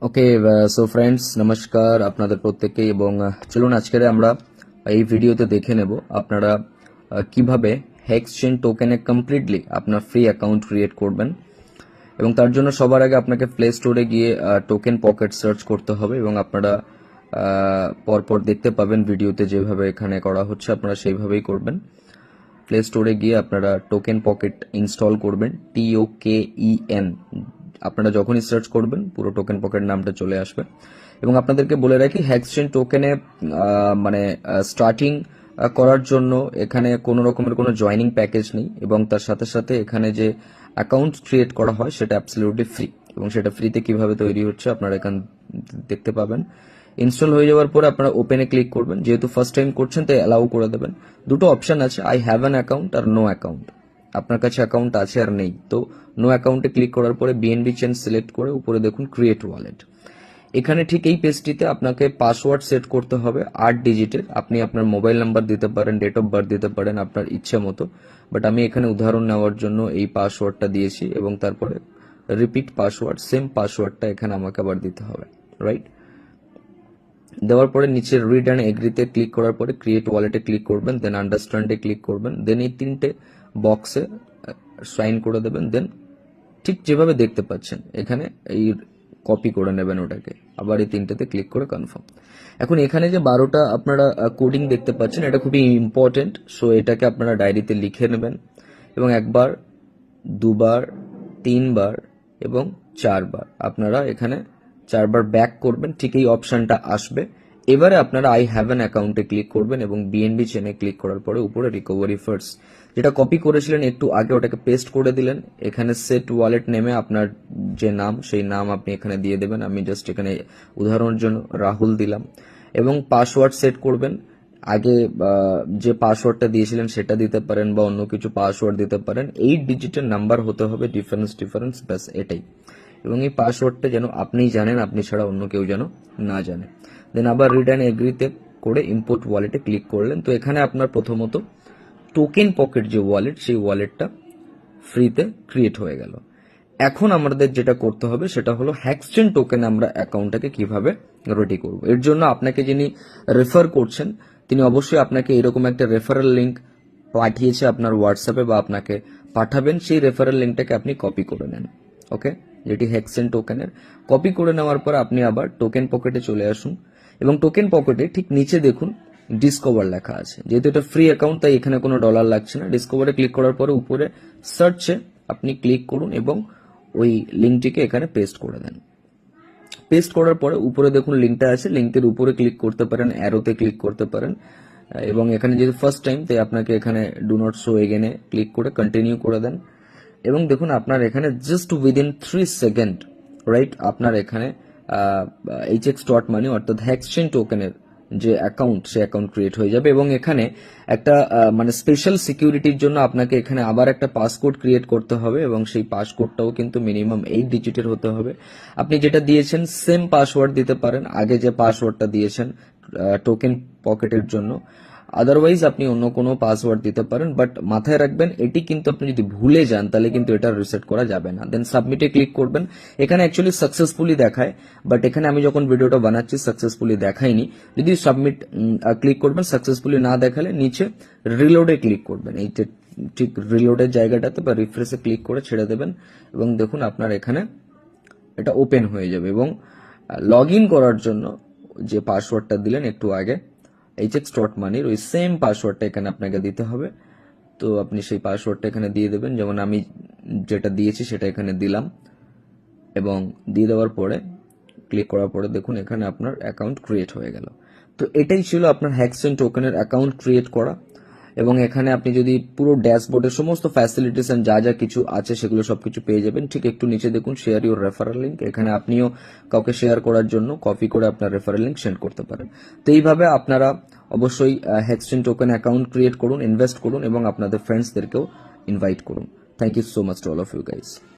ওকে, so friends নমস্কার আপনাদের প্রত্যেককে। এবং চলুন আজকের আমরা এই ভিডিওতে দেখে নেব আপনারা কিভাবে হেক্সচেন টোকেনে কমপ্লিটলি আপনার ফ্রি অ্যাকাউন্ট ক্রিয়েট করবেন। এবং তার জন্য সবার আগে আপনাকে প্লে স্টোরে গিয়ে টোকেন পকেট সার্চ করতে হবে এবং আপনারা পরপর দেখতে পাবেন ভিডিওতে যেভাবে এখানে করা হচ্ছে আপনারা সেইভাবেই করবেন। প্লে স্টোরে গিয়ে আপনারা টোকেন পকেট ইনস্টল করবেন, TOKEN। আপনারা যখনই সার্চ করবেন পুরো টোকেন পকেট নামটা চলে আসবে। এবং আপনাদেরকে বলে রাখি, হেক্সচেন টোকেনে মানে স্টার্টিং করার জন্য এখানে কোনো রকমের কোনো জয়নিং প্যাকেজ নেই, এবং তার সাথে সাথে এখানে যে অ্যাকাউন্ট ক্রিয়েট করা হয় সেটা অ্যাবসলিউটলি ফ্রি। এবং সেটা ফ্রিতে কিভাবে তৈরি হচ্ছে আপনারা এখান দেখতে পাবেন। ইনস্টল হয়ে যাওয়ার পরে আপনারা ওপেনে ক্লিক করবেন, যেহেতু ফার্স্ট টাইম করছেন তাই অ্যালাউ করে দেবেন। দুটো অপশন আছে, আই হ্যাভ অ্যান অ্যাকাউন্ট আর নো অ্যাকাউন্ট। আপনার কাছে অ্যাকাউন্ট আছে আর নেই, তো নো অ্যাকাউন্টে ক্লিক করার পরে BNB চেন সিলেক্ট করে উপরে দেখুন ক্রিয়েট ওয়ালেট। এখানে ঠিক এই পেজটিতে আপনাকে পাসওয়ার্ড সেট করতে হবে 8 ডিজিটের। আপনি আপনার মোবাইল নাম্বার দিতে পারেন, ডেট অফ বার্থ দিতে পারেন আপনার ইচ্ছে মতো, বাট আমি এখানে উদাহরণ নেওয়ার জন্য এই পাসওয়ার্ডটা দিয়েছি। এবং তারপরে রিপিট পাসওয়ার্ড, সেম পাসওয়ার্ডটা এখানে আমাকে আবার দিতে হবে, রাইট? দেওয়ার পরে নিচে রিড অ্যান্ড এগ্রিতে ক্লিক করার পরে ক্রিয়েট ওয়ালেটে ক্লিক করবেন, দেন আন্ডারস্ট্যান্ডে ক্লিক করবেন, দেন এই তিনটে বক্সে সাইন করে দেবেন। দেন ঠিক যেভাবে দেখতে পাচ্ছেন এখানে এই কপি করে নেবেন ওটাকে, আবার এই তিনটেতে ক্লিক করে কনফার্ম। এখন এখানে যে 12টা আপনারা কোডিং দেখতে পাচ্ছেন এটা খুবই ইম্পর্টেন্ট, সো এটাকে আপনারা ডায়েরিতে লিখে নেবেন এবং একবার, দুবার, তিনবার এবং 4বার আপনারা এখানে 4বার ব্যাক করবেন, ঠিক এই অপশনটা আসবে। এবারে আপনারা আই হ্যাভ অ্যান অ্যাকাউন্টে ক্লিক করবেন এবং BNB চেনে ক্লিক করার পরে উপরে রিকভারি ফান্ডস যেটা কপি করেছিলেন একটু আগে ওটাকে পেস্ট করে দিলেন। এখানে সেট ওয়ালেট নেমে আপনার যে নাম সেই নাম আপনি এখানে দিয়ে দেবেন। আমি জাস্ট এখানে উদাহরণের জন্য রাহুল দিলাম। এবং পাসওয়ার্ড সেট করবেন, আগে যে পাসওয়ার্ডটা দিয়েছিলেন সেটা দিতে পারেন বা অন্য কিছু পাসওয়ার্ড দিতে পারেন। 8 ডিজিটের নাম্বার হতে হবে, ডিফারেন্স ব্যাস এটাই। এবং এই পাসওয়ার্ডটা যেন আপনিই জানেন, আপনি ছাড়া অন্য কেউ যেন না জানে। দেন আবার রিড অ্যান্ড এগ্রিতে করে ইম্পোর্ট ওয়ালেটে ক্লিক করলেন। তো এখানে আপনার প্রথমত টোকেন পকেট যে ওয়ালেট সেই ওয়ালেটটা ফ্রিতে ক্রিয়েট হয়ে গেল। এখন আমাদের যেটা করতে হবে সেটা হলো হেক্সচেন টোকেন আমরা অ্যাকাউন্টটাকে কিভাবে রেডি করব। এর জন্য আপনাকে যিনি রেফার করছেন তিনি অবশ্যই আপনাকে এরকম একটা রেফারেল লিঙ্ক পাঠিয়েছে আপনার হোয়াটসঅ্যাপে বা আপনাকে পাঠাবেন, সেই রেফারেল লিঙ্কটাকে আপনি কপি করে নেন। ওকে, যেটি হেক্সচেন টোকেনের। কপি করে নেওয়ার পর আপনি আবার টোকেন পকেটে চলে আসুন এবং টোকেন পকেটে ঠিক নিচে দেখুন ডিসকভার লেখা আছে। যেহেতু এটা ফ্রি অ্যাকাউন্ট তাই এখানে কোনো ডলার লাগছে না। ডিসকভারে ক্লিক করার পরে উপরে সার্চে আপনি ক্লিক করুন এবং ওই লিঙ্কটিকে এখানে পেস্ট করে দেন। পেস্ট করার পরে উপরে দেখুন লিঙ্কটা আছে, লিঙ্কের উপরে ক্লিক করতে পারেন, অ্যারোতে ক্লিক করতে পারেন। এবং এখানে যেহেতু ফার্স্ট টাইম তাই আপনাকে এখানে ডু নট শো এগেনে ক্লিক করে কন্টিনিউ করে দেন। এবং দেখুন আপনার এখানে জাস্ট উইদিন 3 সেকেন্ড, রাইট, আপনার এখানে HX.money অর্থাৎ হেক্সচেন টোকেনের যে অ্যাকাউন্ট সে অ্যাকাউন্ট ক্রিয়েট হয়ে যাবে। এবং এখানে একটা মানে স্পেশাল সিকিউরিটির জন্য আপনাকে এখানে আবার একটা পাসকোড ক্রিয়েট করতে হবে এবং সেই পাসকোডটাও কিন্তু মিনিমাম 8 ডিজিটের হতে হবে। আপনি যেটা দিয়েছেন সেম পাসওয়ার্ড দিতে পারেন আগে যে পাসওয়ার্ডটা দিয়েছেন টোকেন পকেটের জন্য, আদারওয়াইজ আপনি অন্য কোনো পাসওয়ার্ড দিতে পারেন। বাট মাথায় রাখবেন এটি কিন্তু আপনি যদি ভুলে যান তাহলে কিন্তু এটা রিসেট করা যাবে না। দেন সাবমিটে ক্লিক করবেন। এখানে অ্যাকচুয়ালি সাকসেসফুলি দেখায়, বাট এখানে আমি যখন ভিডিওটা বানাচ্ছি সাকসেসফুলি দেখাইনি। যদি সাবমিট ক্লিক করবেন, সাকসেসফুলি না দেখালে নিচে রিলোডে ক্লিক করবেন। এই ঠিক রিলোডের জায়গাটাতে বা রিফ্রেশে ক্লিক করে ছেড়ে দেবেন এবং দেখুন আপনার এখানে এটা ওপেন হয়ে যাবে। এবং লগ ইন করার জন্য যে পাসওয়ার্ডটা দিলেন একটু আগে HX.money ওই সেম পাসওয়ার্ডটা এখানে আপনাকে দিতে হবে। তো আপনি সেই পাসওয়ার্ডটা এখানে দিয়ে দেবেন, যেমন আমি যেটা দিয়েছি সেটা এখানে দিলাম। এবং দিয়ে দেওয়ার পরে ক্লিক করার পরে দেখুন এখানে আপনার অ্যাকাউন্ট ক্রিয়েট হয়ে গেল। তো এটাই ছিল আপনার হেক্সচেন টোকেনের অ্যাকাউন্ট ক্রিয়েট করা। এবং এখানে আপনি যদি পুরো ড্যাশবোর্ডের সমস্ত ফ্যাসিলিটিস যা যা কিছু আছে সেগুলো সবকিছু পেয়ে যাবেন। ঠিক একটু নিচে দেখুন শেয়ার ইউর রেফারেল লিঙ্ক, এখানে আপনিও কাউকে শেয়ার করার জন্য কপি করে আপনার রেফারেল লিঙ্ক সেন্ড করতে পারেন। তো এইভাবে আপনারা অবশ্যই হেক্সচেন টোকেন অ্যাকাউন্ট ক্রিয়েট করুন, ইনভেস্ট করুন এবং আপনাদের ফ্রেন্ডসদেরকেও ইনভাইট করুন। Thank you so much to all of you guys.